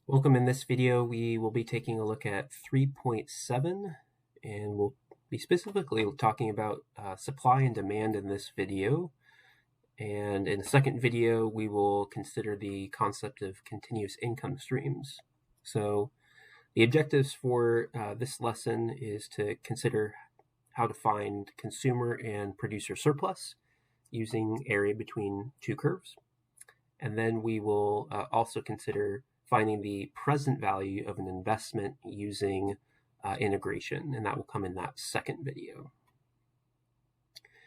Welcome. In this video, we will be taking a look at 3.7, and we'll be specifically talking about supply and demand in this video. And in the second video, we will consider the concept of continuous income streams. So the objectives for this lesson is to consider how to find consumer and producer surplus using area between two curves. And then we will also consider finding the present value of an investment using integration, and that will come in that second video.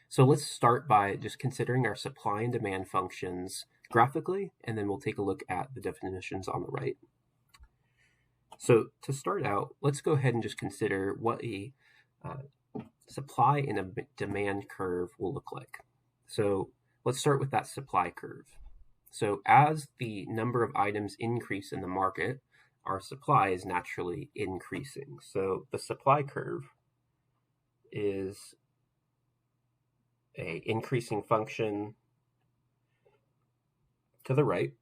So let's start by just considering our supply and demand functions graphically, and then we'll take a look at the definitions on the right. So to start out, let's go ahead and just consider what a supply and a demand curve will look like. So let's start with that supply curve. So as the number of items increase in the market, our supply is naturally increasing. So the supply curve is an increasing function to the right,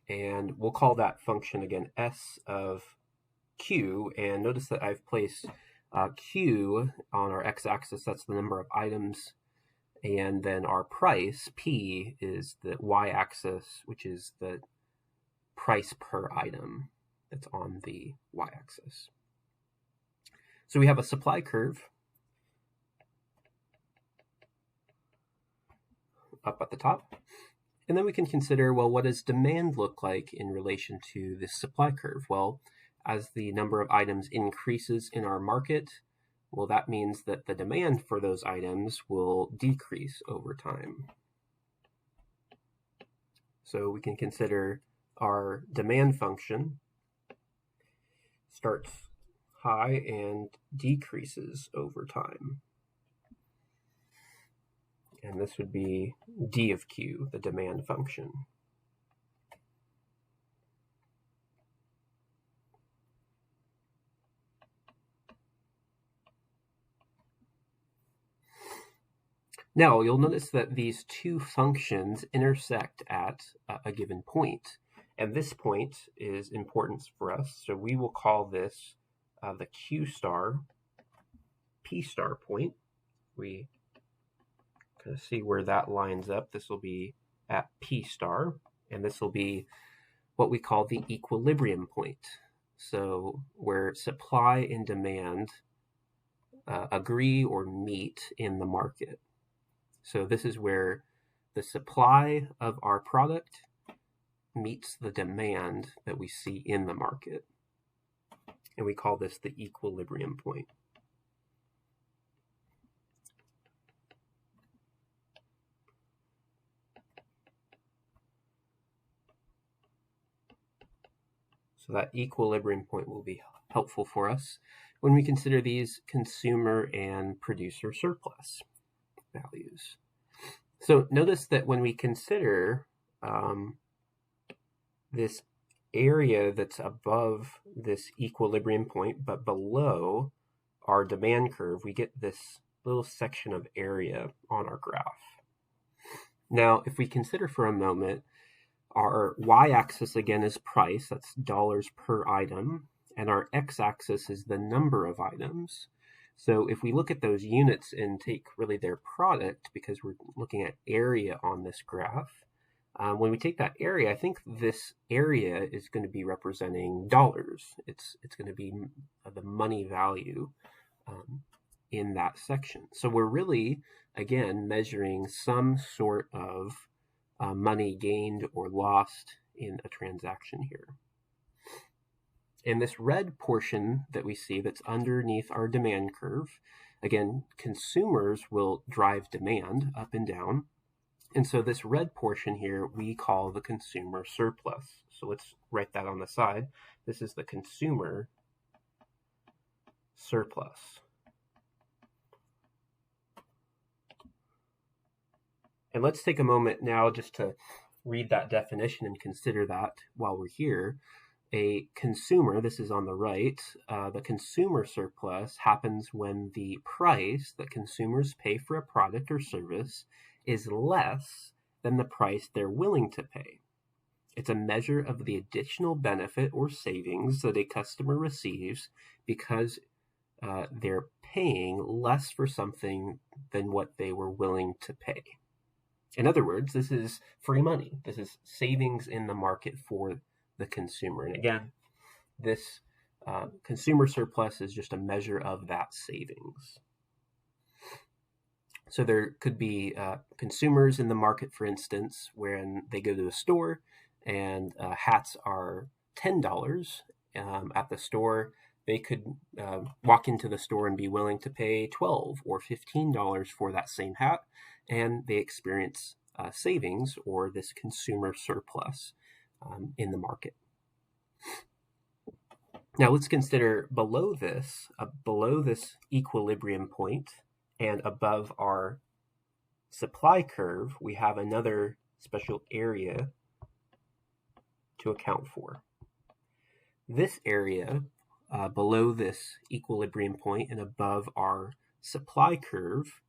and we'll call that function again S of Q. And notice that I've placed Q on our x-axis, that's the number of items, and then our price, P, is the y-axis, which is the price per item that's on the y-axis. So we have a supply curve up at the top. And then we can consider, well, what does demand look like in relation to this supply curve? Well, as the number of items increases in our market, well, that means that the demand for those items will decrease over time. So we can consider our demand function starts high and decreases over time. And this would be D of Q, the demand function. Now, you'll notice that these two functions intersect at a given point. And this point is important for us. So we will call this the Q star, P star point. We kind of see where that lines up. This will be at P star, and this will be what we call the equilibrium point. So where supply and demand agree or meet in the market. So this is where the supply of our product meets the demand that we see in the market. And we call this the equilibrium point. So that equilibrium point will be helpful for us when we consider these consumer and producer surplus values. So notice that when we consider this area that's above this equilibrium point but below our demand curve, we get this little section of area on our graph. Now, if we consider for a moment, our y-axis again is price, that's dollars per item, and our x-axis is the number of items. So if we look at those units and take really their product, because we're looking at area on this graph, when we take that area, I think this area is going to be representing dollars. It's going to be the money value in that section. So we're really, again, measuring some sort of money gained or lost in a transaction here. And this red portion that we see that's underneath our demand curve, again, consumers will drive demand up and down. And so this red portion here we call the consumer surplus. So let's write that on the side. This is the consumer surplus. And let's take a moment now just to read that definition and consider that while we're here. A consumer, this is on the right, the consumer surplus happens when the price that consumers pay for a product or service is less than the price they're willing to pay. It's a measure of the additional benefit or savings that a customer receives because they're paying less for something than what they were willing to pay. In other words, this is free money. This is savings in the market for the consumer. And again, this consumer surplus is just a measure of that savings. So there could be consumers in the market, for instance, when they go to a store and hats are $10 at the store. They could walk into the store and be willing to pay $12 or $15 for that same hat, and they experience savings or this consumer surplus in the market. Now let's consider below this equilibrium point and above our supply curve, we have another special area to account for. This area below this equilibrium point and above our supply curve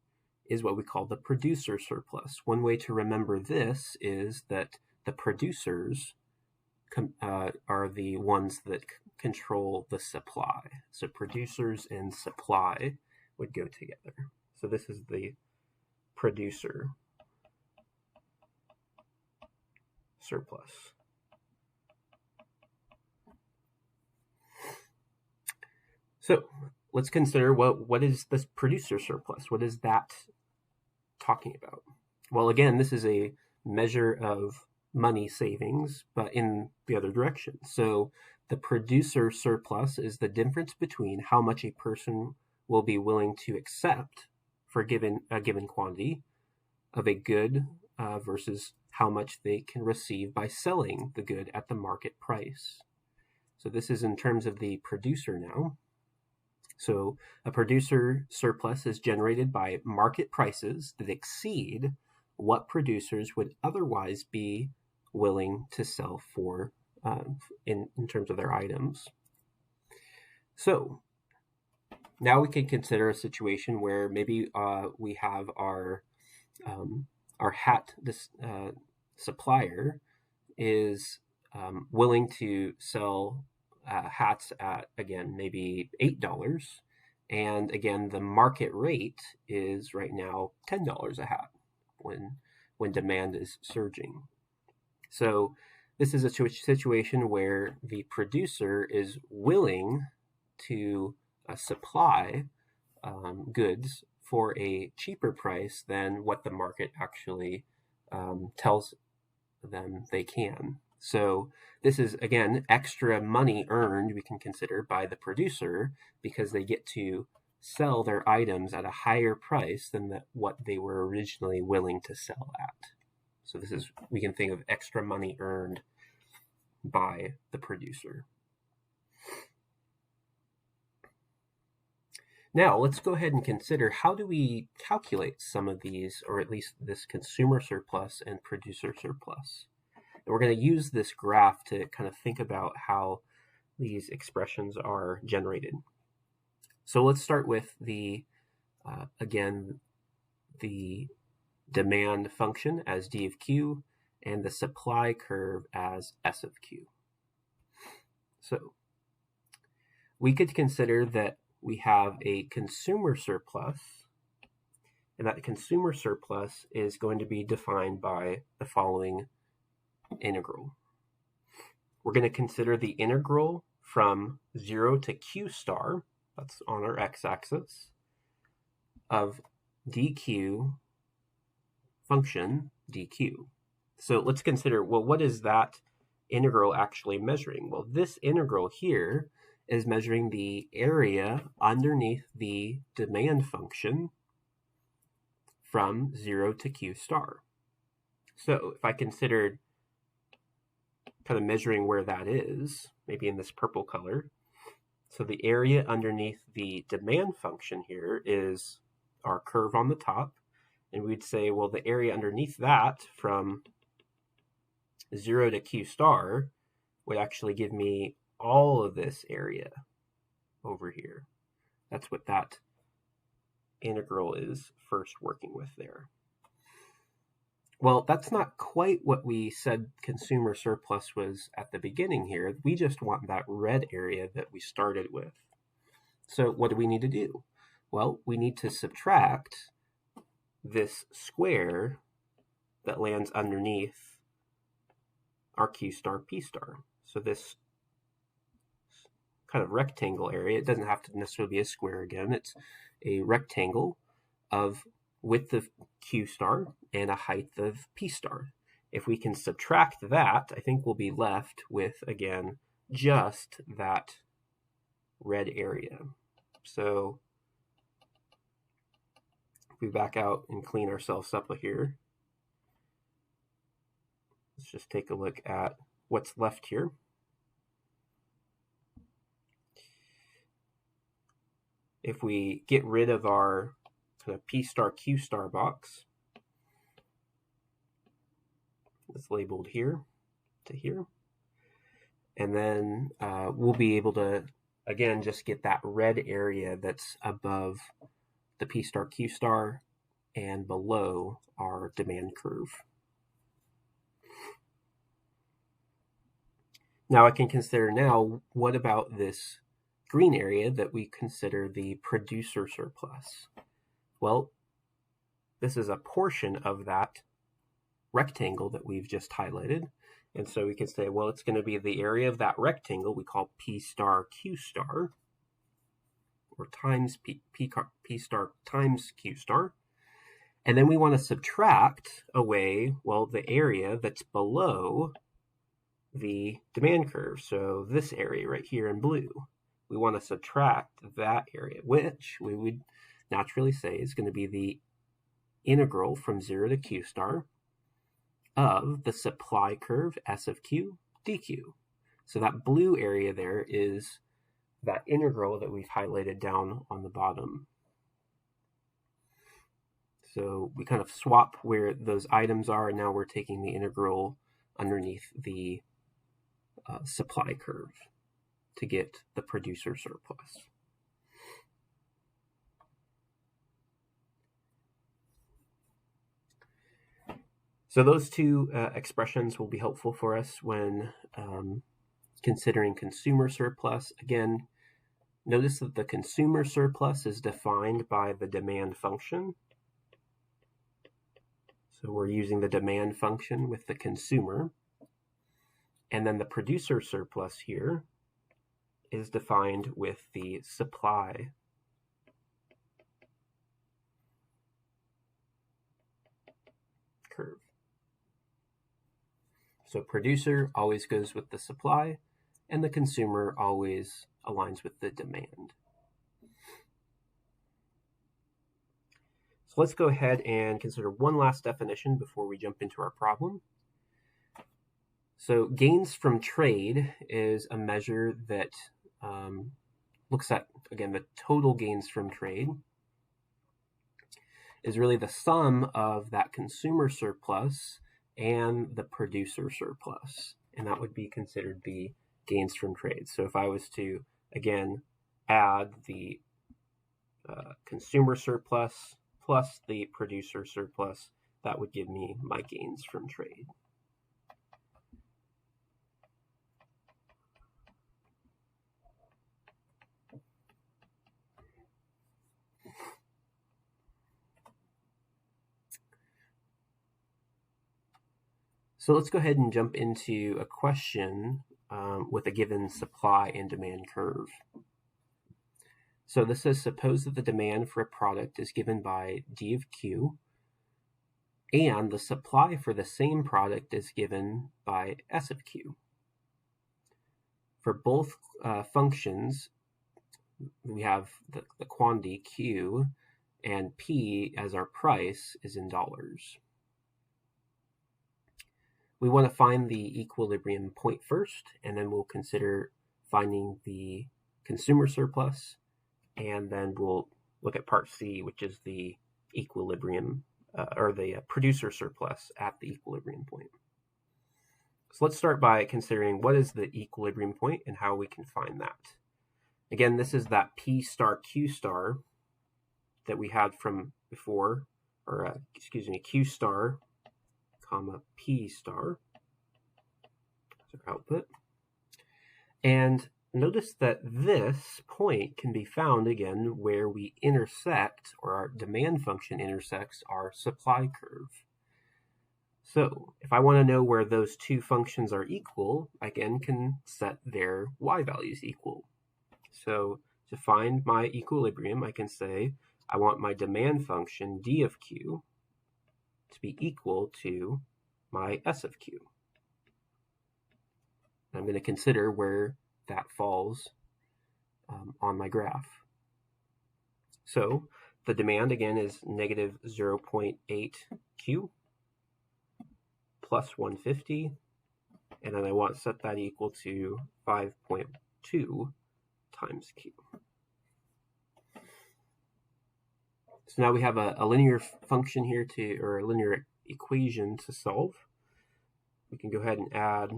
is what we call the producer surplus. One way to remember this is that the producers are the ones that control the supply. So producers and supply would go together. So this is the producer surplus. So let's consider what is this producer surplus? What is that talking about? Well, again, this is a measure of money savings, but in the other direction. So the producer surplus is the difference between how much a person will be willing to accept for a given quantity of a good versus how much they can receive by selling the good at the market price. So this is in terms of the producer now. So a producer surplus is generated by market prices that exceed what producers would otherwise be willing to sell for in terms of their items. So now we can consider a situation where maybe we have our hat supplier is willing to sell hats at, again, maybe $8. And again, the market rate is right now $10 a hat when demand is surging. So this is a situation where the producer is willing to supply goods for a cheaper price than what the market actually tells them they can. So this is, again, extra money earned, we can consider, by the producer because they get to sell their items at a higher price than what they were originally willing to sell at. So this is, we can think of extra money earned by the producer. Now let's go ahead and consider, how do we calculate some of these, or at least this consumer surplus and producer surplus? And we're going to use this graph to kind of think about how these expressions are generated. So let's start with again, the demand function as D of Q and the supply curve as S of Q. So we could consider that we have a consumer surplus, and that consumer surplus is going to be defined by the following integral. We're going to consider the integral from 0 to Q star, that's on our x-axis, of dq function dq. So let's consider, well, what is that integral actually measuring? Well, this integral here is measuring the area underneath the demand function from 0 to Q star. So if I considered kind of measuring where that is, maybe in this purple color, so the area underneath the demand function here is our curve on the top, and we'd say, well, the area underneath that from 0 to Q star would actually give me all of this area over here. That's what that integral is first working with there. Well, that's not quite what we said consumer surplus was at the beginning here. We just want that red area that we started with. So what do we need to do? Well, we need to subtract this square that lands underneath our Q star P star. So this kind of rectangle area, it doesn't have to necessarily be a square again, it's a rectangle of width of Q star and a height of P star. If we can subtract that, I think we'll be left with, again, just that red area. So if we back out and clean ourselves up here, let's just take a look at what's left here. If we get rid of our kind of P star Q star box, it's labeled here to here, and then we'll be able to, again, just get that red area that's above the P star Q star and below our demand curve. Now I can consider now, what about this green area that we consider the producer surplus? Well, this is a portion of that rectangle that we've just highlighted. And so we can say, well, it's going to be the area of that rectangle we call P star Q star, or times P star times Q star. And then we want to subtract away, well, the area that's below the demand curve. So this area right here in blue, we want to subtract that area, which we would naturally say is going to be the integral from 0 to Q star of the supply curve S of Q dQ. So that blue area there is that integral that we've highlighted down on the bottom. So we kind of swap where those items are, and now we're taking the integral underneath the supply curve to get the producer surplus. So those two expressions will be helpful for us when considering consumer surplus. Again, notice that the consumer surplus is defined by the demand function. So we're using the demand function with the consumer. And then the producer surplus here is defined with the supply curve. So producer always goes with the supply, and the consumer always aligns with the demand. So let's go ahead and consider one last definition before we jump into our problem. So gains from trade is a measure that looks at, again, the total gains from trade is really the sum of that consumer surplus and the producer surplus, and that would be considered the gains from trade. So if I was to, again, add the consumer surplus plus the producer surplus, that would give me my gains from trade. So let's go ahead and jump into a question with a given supply and demand curve. So this says, suppose that the demand for a product is given by D of Q, and the supply for the same product is given by S of Q. For both functions, we have the quantity Q, and P as our price is in dollars. We want to find the equilibrium point first, and then we'll consider finding the consumer surplus, and then we'll look at part C, which is the equilibrium, or the producer surplus at the equilibrium point. So let's start by considering what is the equilibrium point and how we can find that. Again, this is that P star Q star that we had from before, or excuse me, Q star comma P star as our output. And notice that this point can be found again where we intersect, or our demand function intersects, our supply curve. So if I want to know where those two functions are equal, I again can set their y values equal. So to find my equilibrium, I can say I want my demand function d of q to be equal to my s of q. I'm going to consider where that falls on my graph. So the demand again is negative 0.8 q plus 150, and then I want to set that equal to 5.2 times q. So now we have a linear function here or a linear equation to solve. We can go ahead and add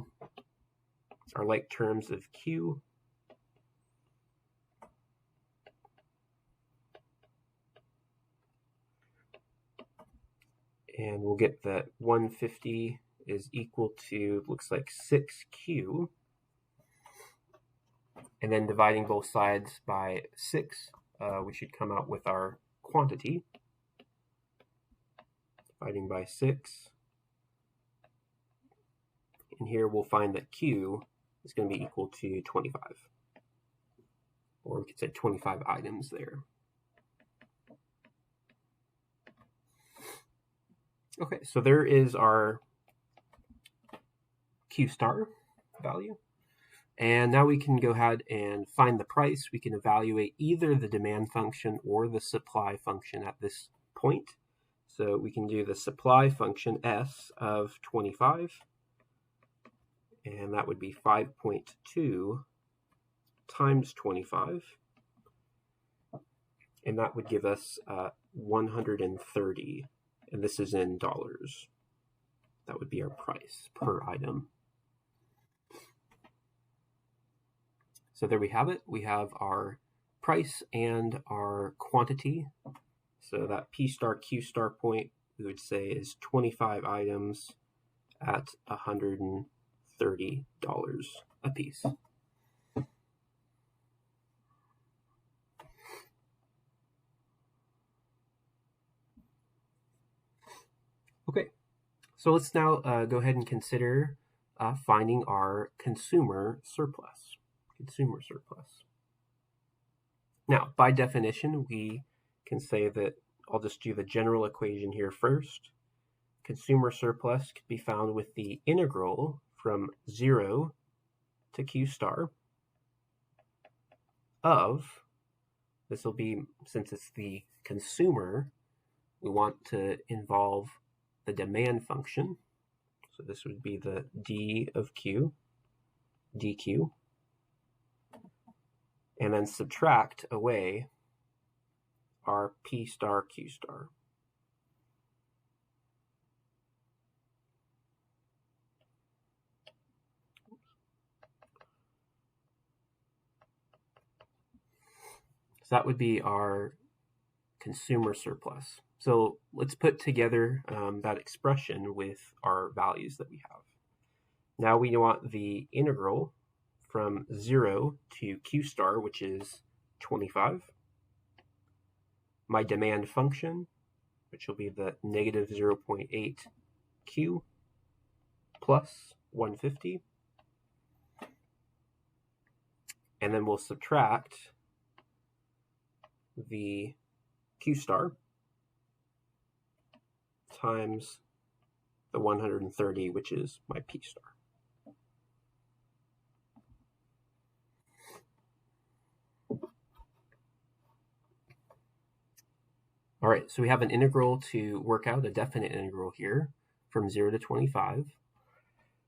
our like terms of q and we'll get that 150 is equal to, looks like 6q, and then dividing both sides by 6, we should come out with our quantity. Dividing by 6, and here we'll find that q is going to be equal to 25, or we could say 25 items there. Okay, so there is our q star value. And now we can go ahead and find the price. We can evaluate either the demand function or the supply function at this point. So we can do the supply function s of 25, and that would be 5.2 times 25, and that would give us 130, and this is in dollars. That would be our price per item. So there we have it. We have our price and our quantity. So that P star Q star point, we would say, is 25 items at $130 a piece. Okay, so let's now go ahead and consider finding our consumer surplus. Now, by definition, we can say that, I'll just do the general equation here first. Consumer surplus could be found with the integral from 0 to q star of, this will be, since it's the consumer, we want to involve the demand function. So this would be the d of q, dq, and then subtract away our P star Q star. So that would be our consumer surplus. So let's put together that expression with our values that we have. Now we want the integral from 0 to q star, which is 25. My demand function, which will be the negative 0.8 q plus 150. And then we'll subtract the q star times the 130, which is my P star. All right, so we have an integral to work out, a definite integral here from 0 to 25.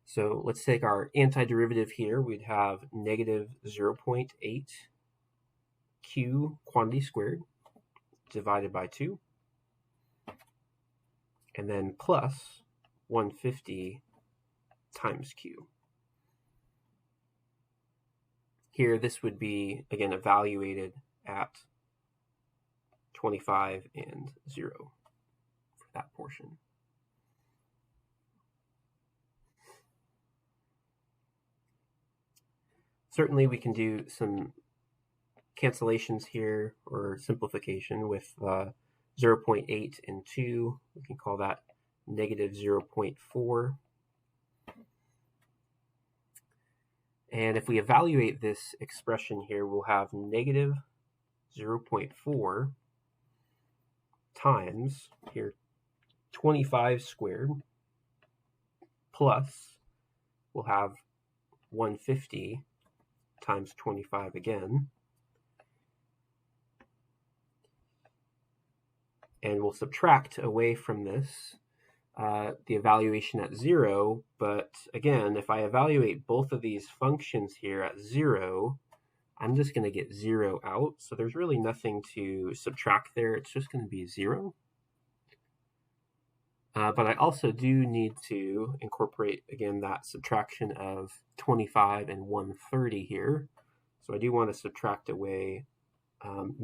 So let's take our antiderivative here. We'd have negative 0.8 q quantity squared divided by 2, and then plus 150 times q. Here, this would be, again, evaluated at 25 and 0 for that portion. Certainly we can do some cancellations here or simplification with 0.8 and 2. We can call that negative 0.4. And if we evaluate this expression here, we'll have negative 0.4 times here 25 squared plus we'll have 150 times 25 again. And we'll subtract away from this the evaluation at 0. But again, if I evaluate both of these functions here at 0, I'm just going to get 0 out. So there's really nothing to subtract there. It's just going to be 0. But I also do need to incorporate, again, that subtraction of 25 and 130 here. So I do want to subtract away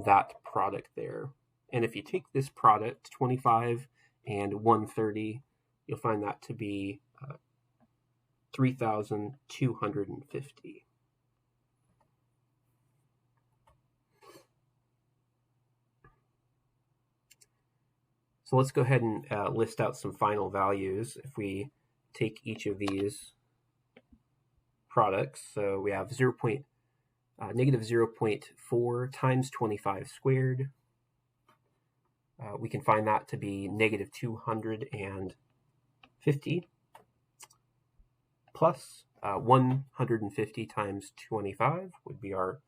that product there. And if you take this product, 25 and 130, you'll find that to be 3,250. So let's go ahead and list out some final values. If we take each of these products, so we have negative 0.4 times 25 squared. We can find that to be negative 250 plus 150 times 25 would be our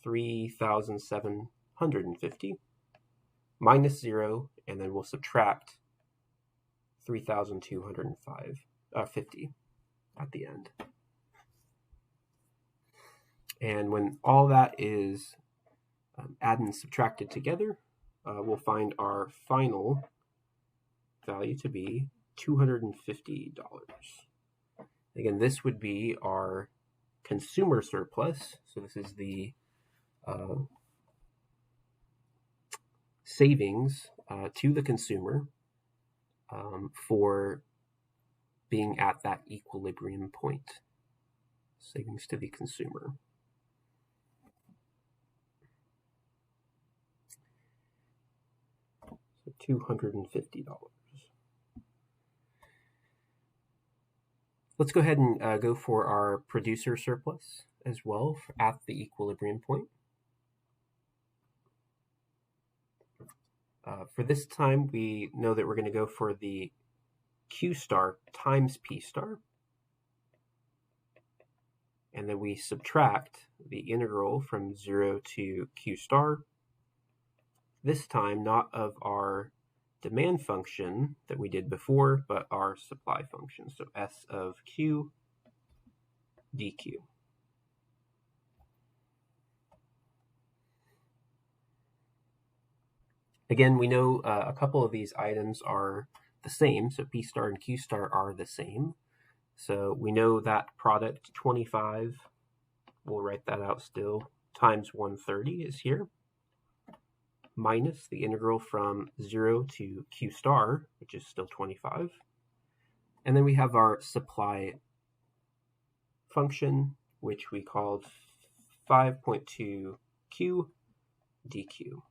3,750 minus 0, and then we'll subtract 3,250 at the end. And when all that is added and subtracted together, we'll find our final value to be $250. Again, this would be our consumer surplus. So this is the savings to the consumer for being at that equilibrium point. Savings to the consumer. So $250. Let's go ahead and go for our producer surplus as well at the equilibrium point. For this time, we know that we're going to go for the Q star times P star. And then we subtract the integral from 0 to Q star. This time, not of our demand function that we did before, but our supply function. So S of Q dQ. Again, we know a couple of these items are the same, so P star and Q star are the same. So we know that product 25, we'll write that out still, times 130 is here, minus the integral from 0 to Q star, which is still 25. And then we have our supply function, which we called 5.2 Q dQ.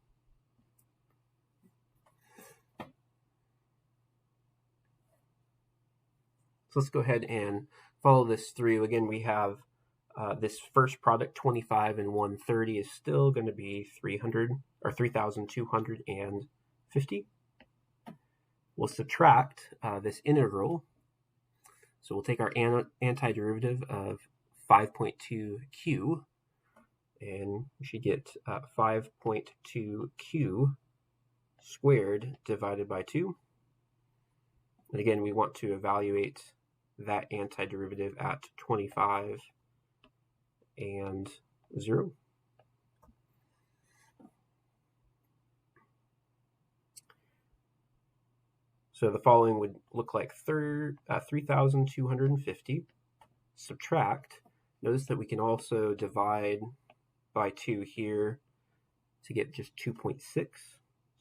So let's go ahead and follow this through. Again, we have this first product, 25 and 130, is still going to be 3,250. We'll subtract this integral. So we'll take our antiderivative of 5.2q, and we should get 5.2q squared divided by 2. And again, we want to evaluate that antiderivative at 25 and 0. So the following would look like 3,250 subtract. Notice that we can also divide by 2 here to get just 2.6.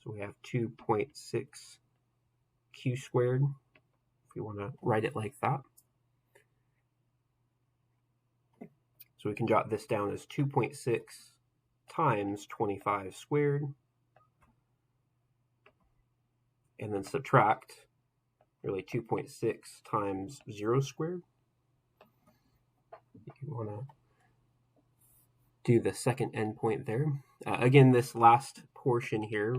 So we have 2.6 q squared, if we want to write it like that. So we can jot this down as 2.6 times 25 squared, and then subtract really 2.6 times 0 squared. If you want to do the second endpoint there. Again, this last portion here,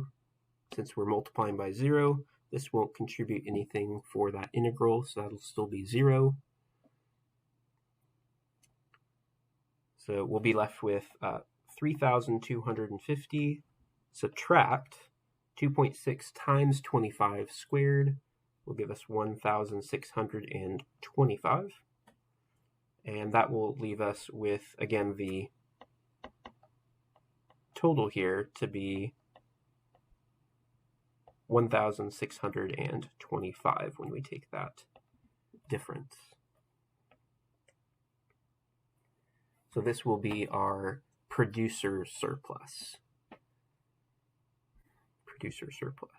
since we're multiplying by 0, this won't contribute anything for that integral, so that'll still be 0. So we'll be left with 3,250 subtract 2.6 times 25 squared will give us 1,625. And that will leave us with, again, the total here to be 1,625 when we take that difference. So this will be our producer surplus. Producer surplus.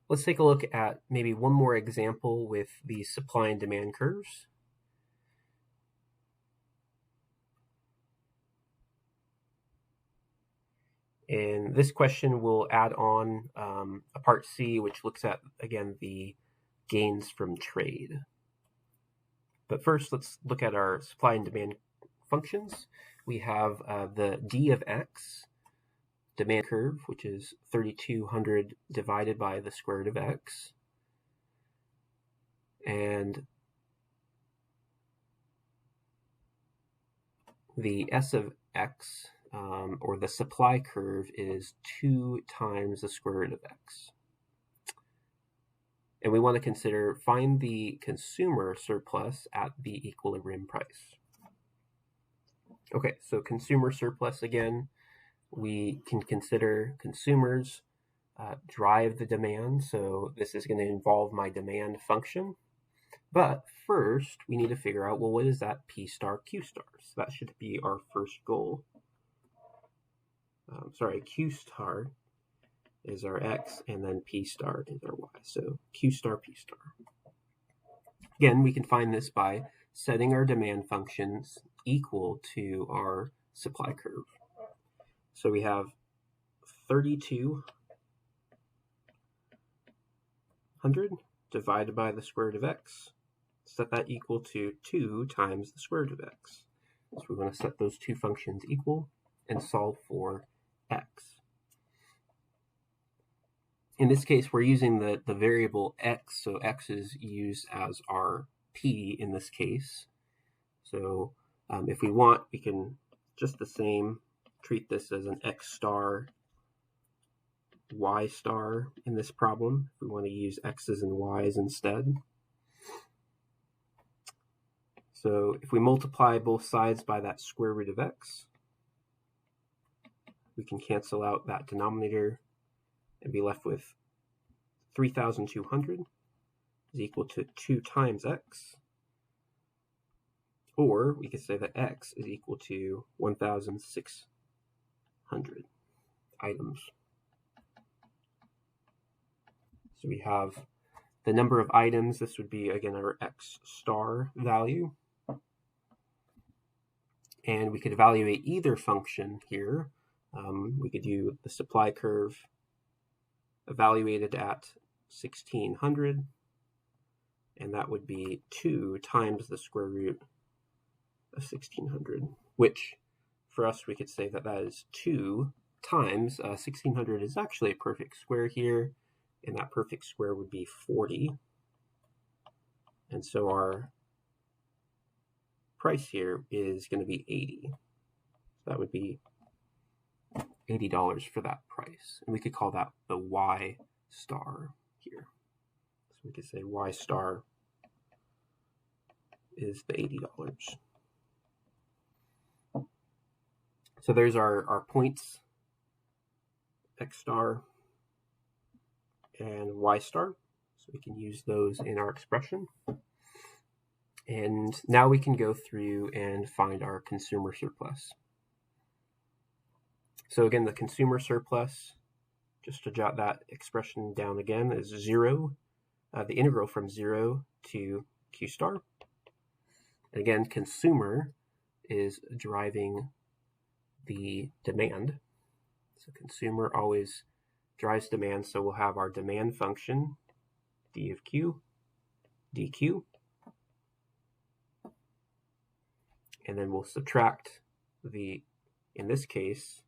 Let's take a look at maybe one more example with the supply and demand curves. In this question, we'll add on a part C, which looks at, again, the gains from trade. But first, let's look at our supply and demand functions. We have the d of x demand curve, which is 3,200 divided by the square root of x. And the s of x, or the supply curve, is 2 times the square root of x. And we want to find the consumer surplus at the equilibrium price. Okay, so consumer surplus, again, we can consider consumers drive the demand. So this is going to involve my demand function. But first, we need to figure out, well, what is that P star Q star? So that should be our first goal. Q star is our X, and then P star is our Y. So Q star, P star. Again, we can find this by setting our demand functions equal to our supply curve. So we have 3,200 divided by the square root of x. Set that equal to 2 times the square root of x. So we want to set those two functions equal and solve for x. In this case, we're using the variable x, so x is used as our p in this case. So if we want, we can just the same treat this as an x star, y star in this problem, if we want to use x's and y's instead. So if we multiply both sides by that square root of x, we can cancel out that denominator and be left with 3,200 is equal to 2 times x. Or we could say that x is equal to 1,600 items. So we have the number of items. This would be, again, our x star value. And we could evaluate either function here. We could do the supply curve evaluated at 1,600, and that would be 2 times the square root of 1,600, which for us, we could say that that is 2 times 1,600 is actually a perfect square here, and that perfect square would be 40. And so our price here is going to be 80. So that would be $80 for that price. And we could call that the Y star here. So we could say Y star is the $80. So there's our points, X star and Y star. So we can use those in our expression. And now we can go through and find our consumer surplus. So again, the consumer surplus, just to jot that expression down again, is 0 the integral from 0 to Q star. And again, consumer is driving the demand. So consumer always drives demand, so we'll have our demand function, d of q, dq, and then we'll subtract the, in this case,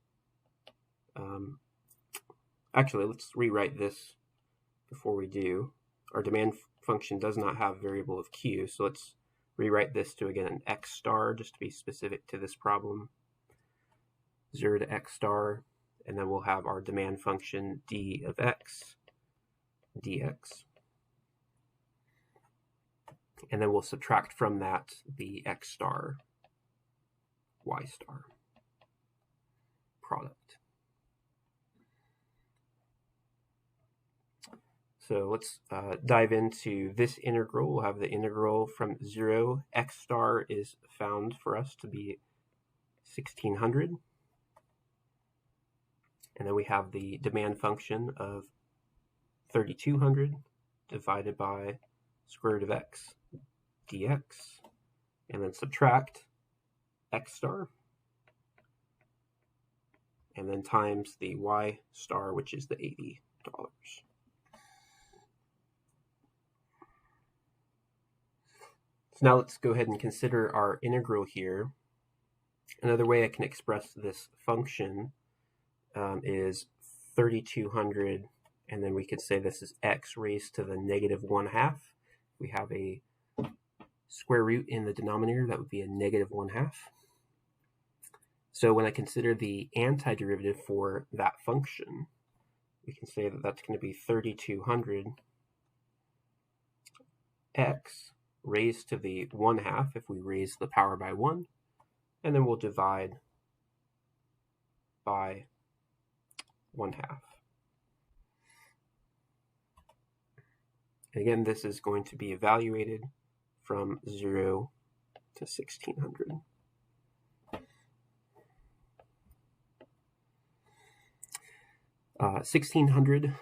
actually, let's rewrite this before we do. Our demand function does not have variable of q, so let's rewrite this to, again, an x star, just to be specific to this problem. 0 to x star, and then we'll have our demand function d of x dx. And then we'll subtract from that the x star, y star product. So let's dive into this integral. We'll have the integral from 0. X star is found for us to be 1600. And then we have the demand function of 3200 divided by square root of x dx, and then subtract x star, and then times the y star, which is the $80. So now let's go ahead and consider our integral here. Another way I can express this function is 3200, and then we could say this is x raised to the -1/2. We have a square root in the denominator, that would be a -1/2. So when I consider the antiderivative for that function, we can say that that's going to be 3200 x raised to the 1/2 if we raise the power by 1, and then we'll divide by 1/2. And again, this is going to be evaluated from 0 to 1600. Uh, 1600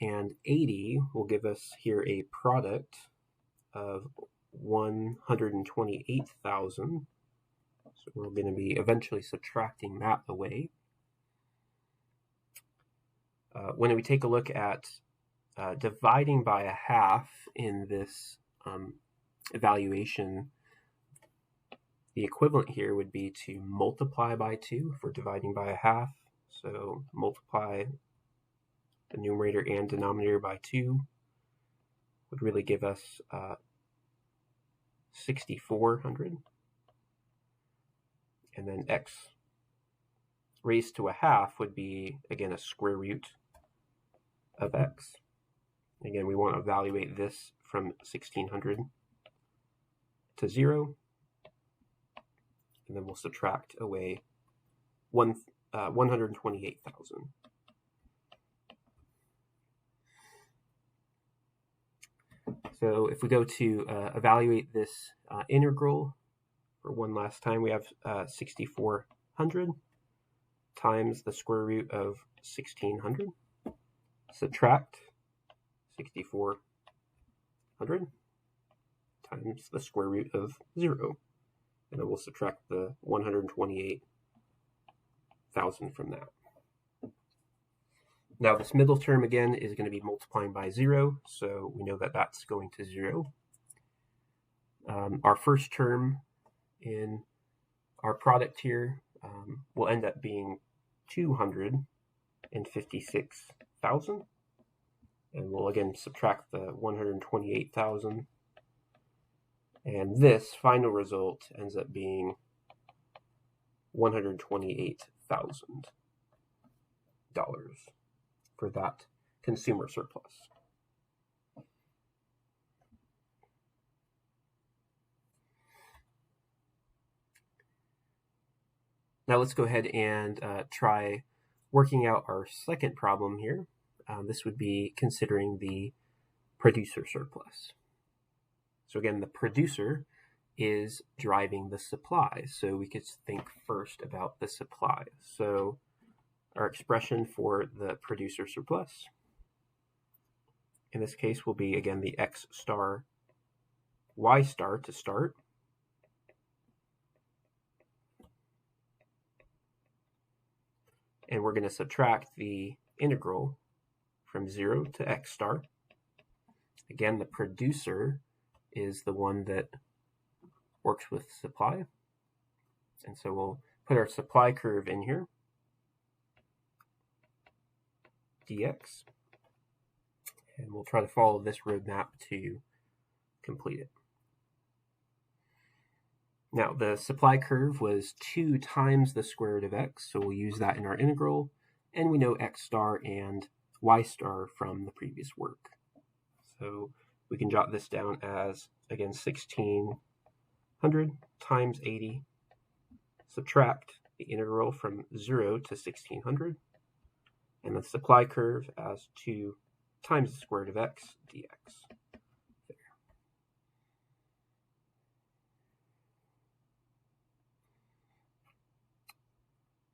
and 80 will give us here a product of 128,000. So we're going to be eventually subtracting that away. When we take a look at dividing by 1/2 in this evaluation, the equivalent here would be to multiply by 2 for dividing by 1/2. So multiply the numerator and denominator by 2 would really give us 6,400. And then x raised to 1/2 would be, again, a square root of x. Again, we want to evaluate this from 1600 to 0. And then we'll subtract away 128,000. So if we go to evaluate this integral for one last time, we have 6,400 times the square root of 1600, subtract 6,400 times the square root of 0, and then we'll subtract the 128,000 from that. Now this middle term again is going to be multiplying by 0, so we know that that's going to 0. Our first term in our product here will end up being 256,000, and we'll again subtract the 128,000, and this final result ends up being $128,000 for that consumer surplus. Now let's go ahead and try working out our second problem here. This would be considering the producer surplus. So again, the producer is driving the supply. So we could think first about the supply. So our expression for the producer surplus in this case will be, again, the x star, y star to start. And we're going to subtract the integral from 0 to x star. Again, the producer is the one that works with supply. And so we'll put our supply curve in here, dx, and we'll try to follow this roadmap to complete it. Now, the supply curve was 2 times the square root of x, so we'll use that in our integral, and we know x star and y star from the previous work. So we can jot this down as, again, 1600 times 80, subtract the integral from 0 to 1600, and the supply curve as 2 times the square root of x dx. There.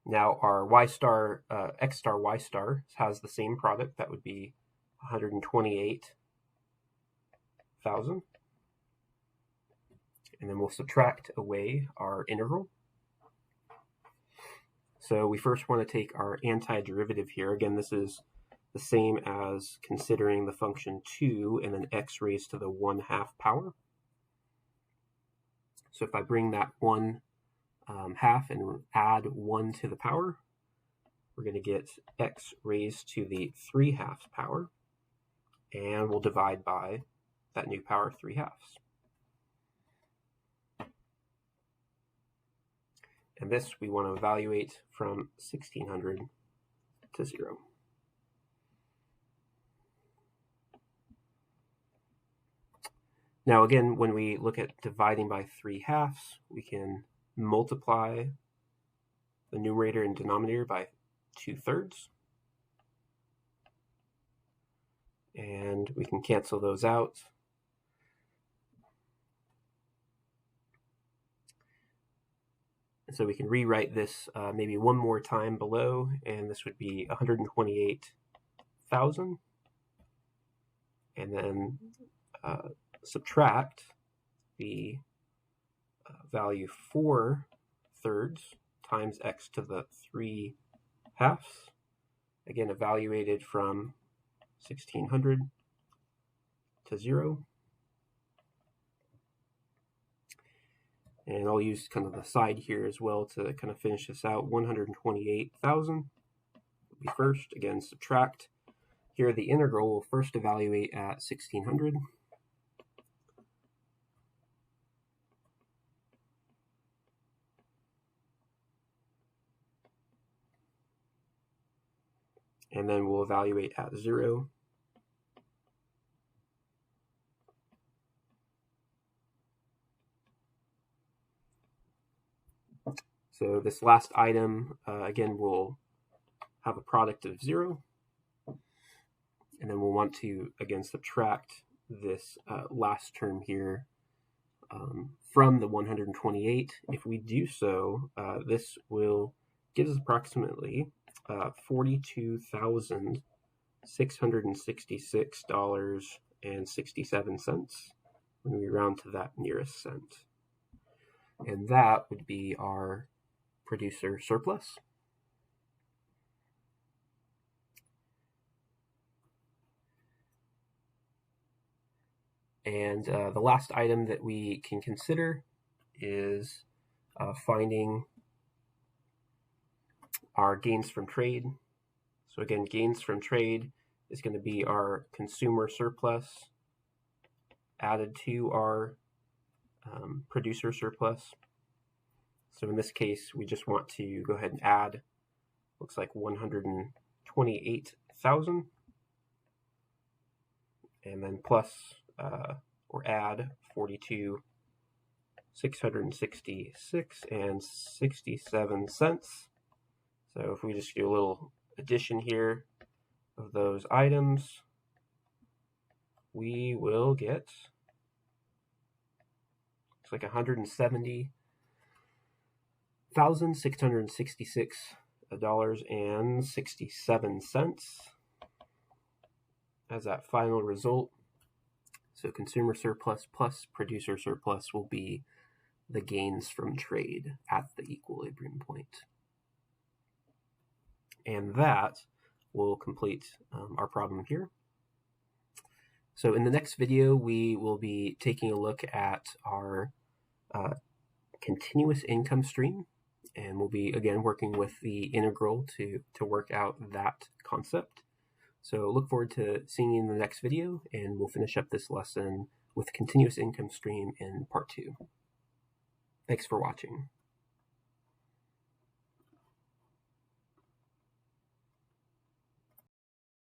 Now our y star, x star, y star has the same product. That would be 128,000. And then we'll subtract away our integral. So we first want to take our antiderivative here. Again, this is the same as considering the function 2 and then x raised to the 1/2 power. So if I bring that 1/2 and add 1 to the power, we're going to get x raised to the 3/2 power, and we'll divide by that new power 3/2. And this we want to evaluate from 1600 to 0. Now again, when we look at dividing by 3/2, we can multiply the numerator and denominator by 2/3. And we can cancel those out. So we can rewrite this maybe one more time below, and this would be 128,000. And then subtract the value 4/3 times x to the 3/2. Again, evaluated from 1600 to 0. And I'll use kind of the side here as well to kind of finish this out. 128,000 will be first. Again, subtract. Here the integral will first evaluate at 1600. And then we'll evaluate at 0. So this last item, again, will have a product of 0. And then we'll want to, again, subtract this last term here from the 128. If we do so, this will give us approximately $42,666.67 when we round to that nearest cent. And that would be our producer surplus. And the last item that we can consider is finding our gains from trade. So again, gains from trade is going to be our consumer surplus added to our producer surplus. So in this case, we just want to go ahead and add, looks like 128,000, and then plus or add 42,666.67. So if we just do a little addition here of those items, we will get, it's like $170,666.67. as that final result. So consumer surplus plus producer surplus will be the gains from trade at the equilibrium point. And that will complete our problem here. So in the next video, we will be taking a look at our continuous income stream, and we'll be again working with the integral to work out that concept. So look forward to seeing you in the next video, and we'll finish up this lesson with continuous income stream in part 2. Thanks for watching.